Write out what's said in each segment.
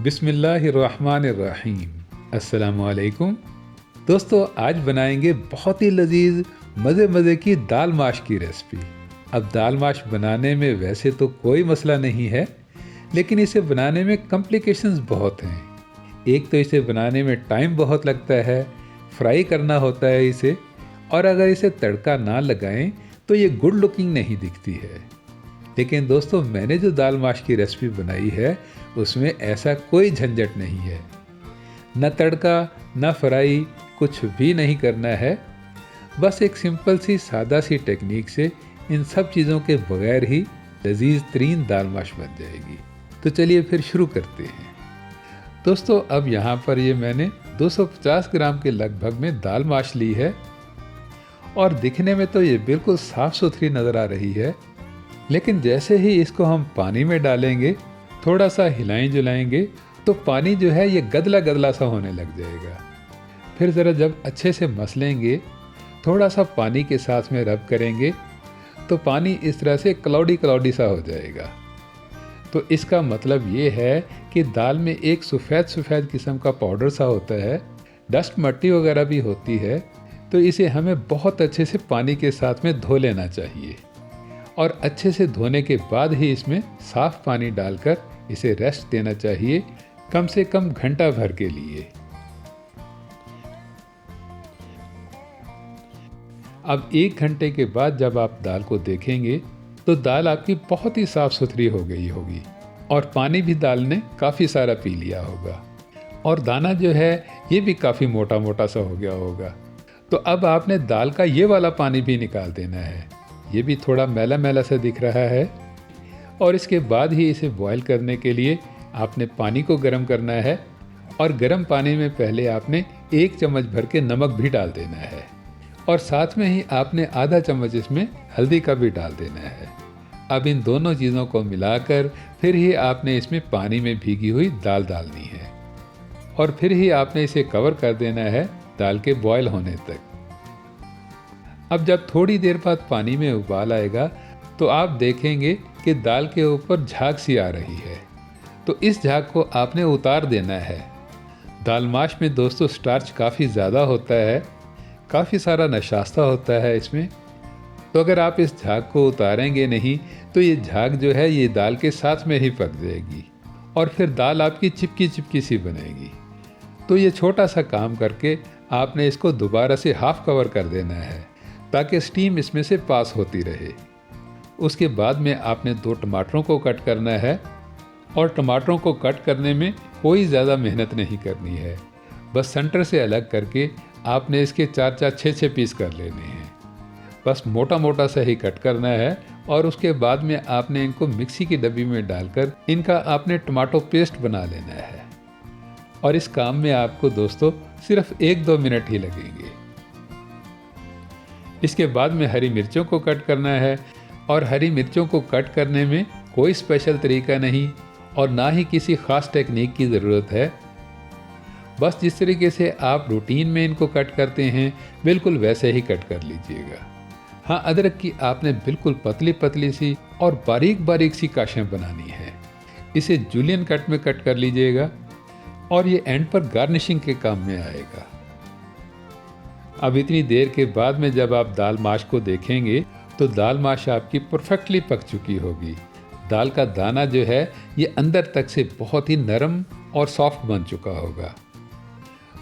बिस्मिल्लाहिर्रहमानिर्रहीम। अस्सलामुअलैकुम। दोस्तों, आज बनाएंगे बहुत ही लजीज मज़े की दाल माश की रेसिपी। अब दाल माश बनाने में वैसे तो कोई मसला नहीं है, लेकिन इसे बनाने में कॉम्प्लिकेशंस बहुत हैं। एक तो इसे बनाने में टाइम बहुत लगता है, फ्राई करना होता है इसे, और अगर इसे तड़का ना लगाएं तो ये गुड लुकिंग नहीं दिखती है। लेकिन दोस्तों, मैंने जो दाल माश की रेसिपी बनाई है उसमें ऐसा कोई झंझट नहीं है। न तड़का न फ्राई, कुछ भी नहीं करना है। बस एक सिंपल सी सादा सी टेक्निक से इन सब चीज़ों के बगैर ही लजीज तरीन दाल माश बन जाएगी। तो चलिए फिर शुरू करते हैं। दोस्तों, अब यहाँ पर ये मैंने 250 ग्राम के लगभग में दाल माश ली है, और दिखने में तो ये बिल्कुल साफ़ सुथरी नज़र आ रही है। लेकिन जैसे ही इसको हम पानी में डालेंगे, थोड़ा सा हिलाएं जुलाएंगे, तो पानी जो है ये गदला गदला सा होने लग जाएगा। फिर ज़रा जब अच्छे से मसलेंगे, थोड़ा सा पानी के साथ में रब करेंगे, तो पानी इस तरह से क्लाउडी सा हो जाएगा। तो इसका मतलब ये है कि दाल में एक सफ़ेद किस्म का पाउडर सा होता है, डस्ट मट्टी वगैरह भी होती है। तो इसे हमें बहुत अच्छे से पानी के साथ में धो लेना चाहिए, और अच्छे से धोने के बाद ही इसमें साफ़ पानी डालकर इसे रेस्ट देना चाहिए, कम से कम घंटा भर के लिए। अब 1 घंटे के बाद जब आप दाल को देखेंगे तो दाल आपकी बहुत ही साफ़ सुथरी हो गई होगी, और पानी भी दाल ने काफ़ी सारा पी लिया होगा, और दाना जो है ये भी काफ़ी मोटा मोटा सा हो गया होगा। तो अब आपने दाल का ये वाला पानी भी निकाल देना है। ये भी थोड़ा मैला मैला सा दिख रहा है, और इसके बाद ही इसे बॉईल करने के लिए आपने पानी को गर्म करना है, और गर्म पानी में पहले आपने 1 चम्मच भर के नमक भी डाल देना है, और साथ में ही आपने आधा चम्मच इसमें हल्दी का भी डाल देना है। अब इन दोनों चीज़ों को मिलाकर फिर ही आपने इसमें पानी में भीगी हुई दाल डालनी है, और फिर ही आपने इसे कवर कर देना है दाल के बॉयल होने तक। अब जब थोड़ी देर बाद पानी में उबाल आएगा तो आप देखेंगे कि दाल के ऊपर झाग सी आ रही है। तो इस झाग को आपने उतार देना है। दाल माश में दोस्तों स्टार्च काफ़ी ज़्यादा होता है, काफ़ी सारा नशास्ता होता है इसमें। तो अगर आप इस झाग को उतारेंगे नहीं तो ये झाग जो है ये दाल के साथ में ही पक जाएगी, और फिर दाल आपकी चिपकी सी बनेगी। तो ये छोटा सा काम करके आपने इसको दोबारा से हाफ कवर कर देना है, ताकि स्टीम इसमें से पास होती रहे। उसके बाद में आपने 2 टमाटरों को कट करना है, और टमाटरों को कट करने में कोई ज़्यादा मेहनत नहीं करनी है। बस सेंटर से अलग करके आपने इसके 4-4, 6-6 पीस कर लेने हैं। बस मोटा सा ही कट करना है, और उसके बाद में आपने इनको मिक्सी की डब्बी में डालकर इनका आपने टमाटो पेस्ट बना लेना है। और इस काम में आपको दोस्तों सिर्फ 1-2 मिनट ही लगेंगे। इसके बाद में हरी मिर्चों को कट करना है, और हरी मिर्चों को कट करने में कोई स्पेशल तरीका नहीं, और ना ही किसी ख़ास टेक्निक की ज़रूरत है। बस जिस तरीके से आप रूटीन में इनको कट करते हैं बिल्कुल वैसे ही कट कर लीजिएगा। हाँ, अदरक की आपने बिल्कुल पतली सी और बारीक सी काशें बनानी है। इसे जूलियन कट में कट कर लीजिएगा, और ये एंड पर गार्निशिंग के काम में आएगा। अब इतनी देर के बाद में जब आप दाल माश को देखेंगे तो दाल माश आपकी परफेक्टली पक चुकी होगी। दाल का दाना जो है ये अंदर तक से बहुत ही नरम और सॉफ्ट बन चुका होगा।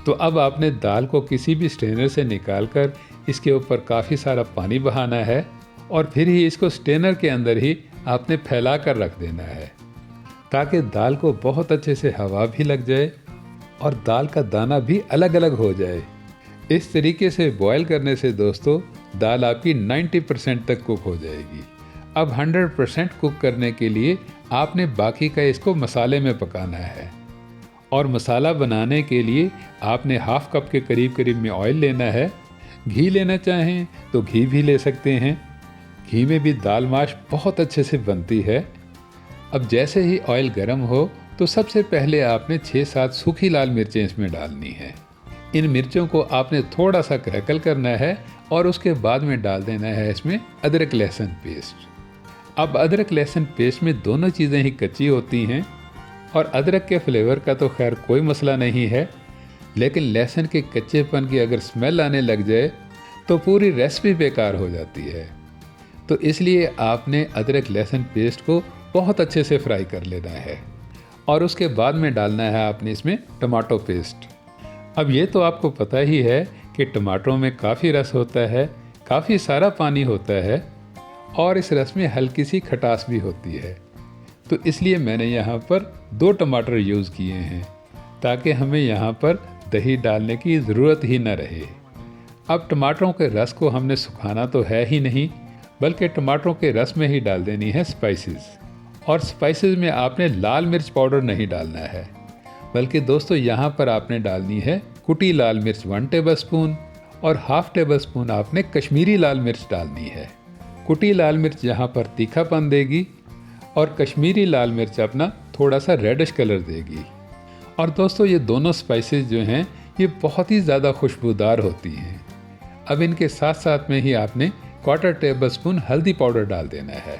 तो अब आपने दाल को किसी भी स्ट्रेनर से निकालकर इसके ऊपर काफ़ी सारा पानी बहाना है, और फिर ही इसको स्ट्रेनर के अंदर ही आपने फैला कर रख देना है, ताकि दाल को बहुत अच्छे से हवा भी लग जाए और दाल का दाना भी अलग अलग हो जाए। इस तरीके से बॉयल करने से दोस्तों दाल आपकी 90% तक कुक हो जाएगी। अब 100% कुक करने के लिए आपने बाकी का इसको मसाले में पकाना है, और मसाला बनाने के लिए आपने हाफ कप के करीब में ऑयल लेना है। घी लेना चाहें तो घी भी ले सकते हैं। घी में भी दाल माश बहुत अच्छे से बनती है। अब जैसे ही ऑयल गर्म हो तो सबसे पहले आपने 6-7 सूखी लाल मिर्चें इसमें डालनी है। इन मिर्चों को आपने थोड़ा सा क्रैकल करना है, और उसके बाद में डाल देना है इसमें अदरक लहसुन पेस्ट। अब अदरक लहसुन पेस्ट में दोनों चीज़ें ही कच्ची होती हैं, और अदरक के फ्लेवर का तो खैर कोई मसला नहीं है, लेकिन लहसुन के कच्चेपन की अगर स्मेल आने लग जाए तो पूरी रेसिपी बेकार हो जाती है। तो इसलिए आपने अदरक लहसुन पेस्ट को बहुत अच्छे से फ्राई कर लेना है और उसके बाद में डालना है आपने इसमें टमाटो पेस्ट। अब ये तो आपको पता ही है कि टमाटरों में काफ़ी रस होता है, काफ़ी सारा पानी होता है और इस रस में हल्की सी खटास भी होती है। तो इसलिए मैंने यहाँ पर 2 टमाटर यूज़ किए हैं ताकि हमें यहाँ पर दही डालने की ज़रूरत ही न रहे। अब टमाटरों के रस को हमने सुखाना तो है ही नहीं, बल्कि टमाटरों के रस में ही डाल देनी है स्पाइसेस। और स्पाइसेस में आपने लाल मिर्च पाउडर नहीं डालना है, बल्कि दोस्तों यहाँ पर आपने डालनी है कुटी लाल मिर्च 1 टेबलस्पून और हाफ टेबल स्पून आपने कश्मीरी लाल मिर्च डालनी है। कुटी लाल मिर्च यहाँ पर तीखापन देगी और कश्मीरी लाल मिर्च अपना थोड़ा सा रेडिश कलर देगी। और दोस्तों ये दोनों स्पाइसेस जो हैं ये बहुत ही ज़्यादा खुशबूदार होती हैं। अब इनके साथ साथ में ही आपने 1/4 टेबल स्पून हल्दी पाउडर डाल देना है।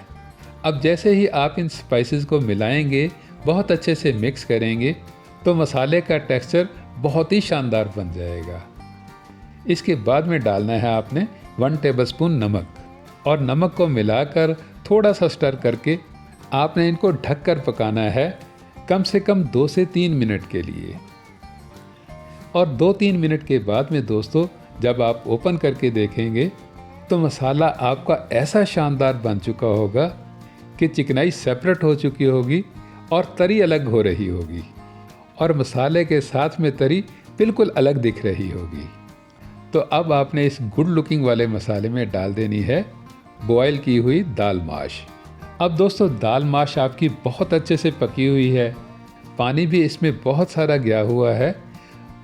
अब जैसे ही आप इन स्पाइसेस को मिलाएंगे, बहुत अच्छे से मिक्स करेंगे, तो मसाले का टेक्सचर बहुत ही शानदार बन जाएगा। इसके बाद में डालना है आपने 1 टेबल स्पून नमक और नमक को मिलाकर थोड़ा सा स्टर करके आपने इनको ढककर पकाना है कम से कम 2 से 3 मिनट के लिए। और 2-3 मिनट के बाद में दोस्तों जब आप ओपन करके देखेंगे तो मसाला आपका ऐसा शानदार बन चुका होगा कि चिकनाई सेपरेट हो चुकी होगी और तरी अलग हो रही होगी और मसाले के साथ में तरी बिल्कुल अलग दिख रही होगी। तो अब आपने इस गुड लुकिंग वाले मसाले में डाल देनी है बॉयल की हुई दाल माश। अब दोस्तों दाल माश आपकी बहुत अच्छे से पकी हुई है, पानी भी इसमें बहुत सारा गया हुआ है,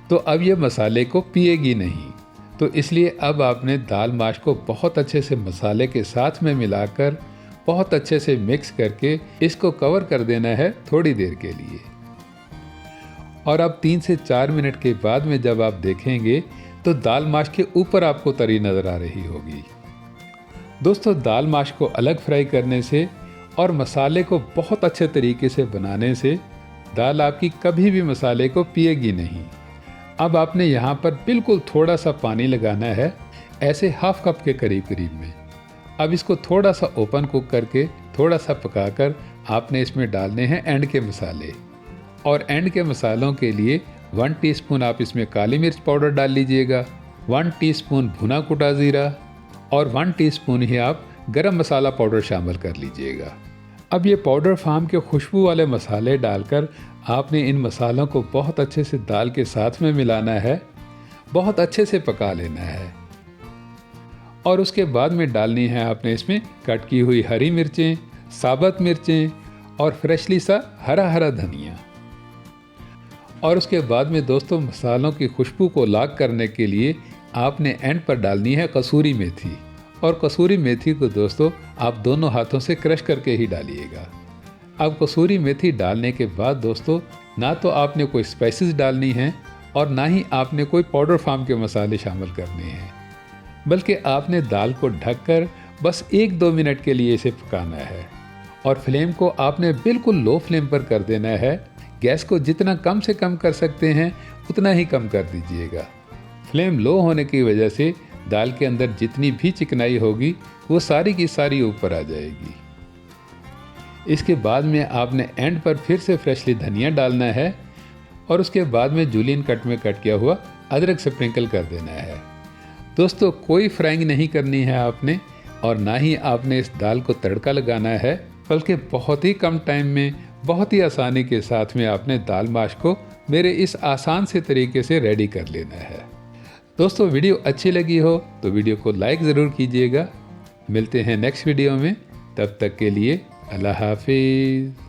तो अब ये मसाले को पिएगी नहीं। तो इसलिए अब आपने दाल माश को बहुत अच्छे से मसाले के साथ में मिलाकर बहुत अच्छे से मिक्स करके इसको कवर कर देना है थोड़ी देर के लिए। और अब 3 से 4 मिनट के बाद में जब आप देखेंगे तो दाल माश के ऊपर आपको तरी नज़र आ रही होगी। दोस्तों दाल माश को अलग फ्राई करने से और मसाले को बहुत अच्छे तरीके से बनाने से दाल आपकी कभी भी मसाले को पिएगी नहीं। अब आपने यहाँ पर बिल्कुल थोड़ा सा पानी लगाना है, ऐसे हाफ कप के करीब करीब में। अब इसको थोड़ा सा ओपन कुक करके थोड़ा सा पकाकर आपने इसमें डालने हैं एंड के मसाले। और एंड के मसालों के लिए 1 टीस्पून आप इसमें काली मिर्च पाउडर डाल लीजिएगा, 1 टीस्पून भुना कुटा ज़ीरा और 1 टीस्पून ही आप गरम मसाला पाउडर शामिल कर लीजिएगा। अब ये पाउडर फार्म के खुशबू वाले मसाले डालकर आपने इन मसालों को बहुत अच्छे से दाल के साथ में मिलाना है, बहुत अच्छे से पका लेना है। और उसके बाद में डालनी है आपने इसमें कट की हुई हरी मिर्चें, साबुत मिर्चें और फ्रेशली सा हरा हरा धनिया। और उसके बाद में दोस्तों मसालों की खुशबू को लाग करने के लिए आपने एंड पर डालनी है कसूरी मेथी। और कसूरी मेथी को दोस्तों आप दोनों हाथों से क्रश करके ही डालिएगा। अब कसूरी मेथी डालने के बाद दोस्तों ना तो आपने कोई स्पाइसेस डालनी हैं और ना ही आपने कोई पाउडर फार्म के मसाले शामिल करने हैं, बल्कि आपने दाल को ढककर बस 1-2 मिनट के लिए इसे पकाना है। और फ्लेम को आपने बिल्कुल लो फ्लेम पर कर देना है। गैस को जितना कम से कम कर सकते हैं उतना ही कम कर दीजिएगा। फ्लेम लो होने की वजह से दाल के अंदर जितनी भी चिकनाई होगी वो सारी की सारी ऊपर आ जाएगी। इसके बाद में आपने एंड पर फिर से फ्रेशली धनिया डालना है और उसके बाद में जूलियन कट में कट किया हुआ अदरक स्प्रिंकल कर देना है। दोस्तों कोई फ्राइंग नहीं करनी है आपने और ना ही आपने इस दाल को तड़का लगाना है, बल्कि बहुत ही कम टाइम में बहुत ही आसानी के साथ में आपने दाल माश को मेरे इस आसान से तरीके से रेडी कर लेना है। दोस्तों वीडियो अच्छी लगी हो तो वीडियो को लाइक ज़रूर कीजिएगा। मिलते हैं नेक्स्ट वीडियो में, तब तक के लिए अल्लाह हाफिज़।